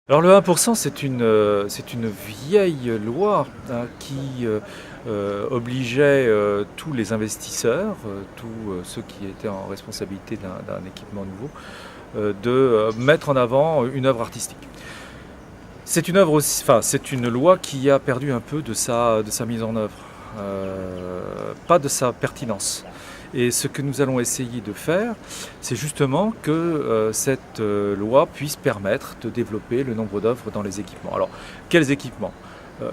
Alors le 1%, c'est une vieille loi hein, qui obligeait tous les investisseurs, tous ceux qui étaient en responsabilité d'un équipement nouveau, de mettre en avant une œuvre artistique. C'est une œuvre aussi, enfin, c'est une loi qui a perdu un peu de sa mise en œuvre, pas de sa pertinence. Et ce que nous allons essayer de faire, c'est justement que cette loi puisse permettre de développer le nombre d'œuvres dans les équipements. Alors, quels équipements?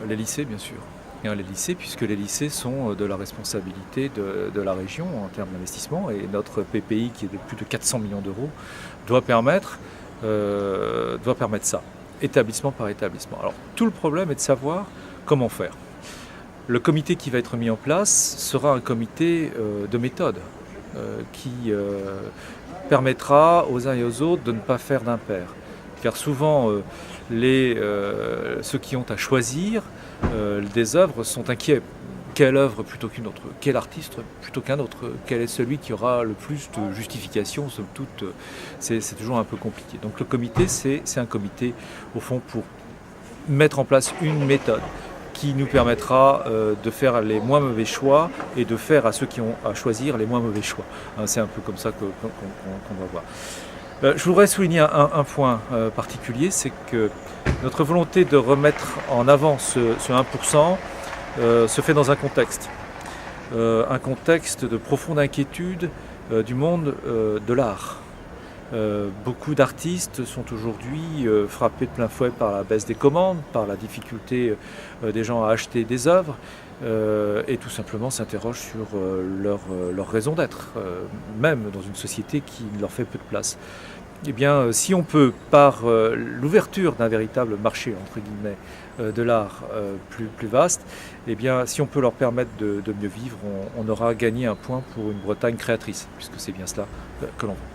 Les lycées, bien sûr. Et les lycées, puisque les lycées sont de la responsabilité de la région en termes d'investissement, et notre PPI, qui est de plus de 400 millions d'euros, doit permettre ça, établissement par établissement. Alors, tout le problème est de savoir comment faire. Le comité qui va être mis en place sera un comité de méthode qui permettra aux uns et aux autres de ne pas faire d'impair. Car souvent, ceux qui ont à choisir des œuvres sont inquiets. Quelle œuvre plutôt qu'une autre? Quel artiste plutôt qu'un autre? Quel est celui qui aura le plus de justification? Somme toute, c'est toujours un peu compliqué. Donc le comité, c'est un comité, au fond, pour mettre en place une méthode qui nous permettra de faire les moins mauvais choix et de faire à ceux qui ont à choisir les moins mauvais choix. C'est un peu comme ça qu'on va voir. Je voudrais souligner un point particulier, c'est que notre volonté de remettre en avant ce 1% se fait dans un contexte de profonde inquiétude du monde de l'art. Beaucoup d'artistes sont aujourd'hui frappés de plein fouet par la baisse des commandes, par la difficulté des gens à acheter des œuvres et tout simplement s'interrogent sur leur raison d'être, même dans une société qui leur fait peu de place. Eh bien, si on peut, par l'ouverture d'un véritable marché, entre guillemets, de l'art plus vaste, eh bien, si on peut leur permettre de mieux vivre, on aura gagné un point pour une Bretagne créatrice, puisque c'est bien cela que l'on veut.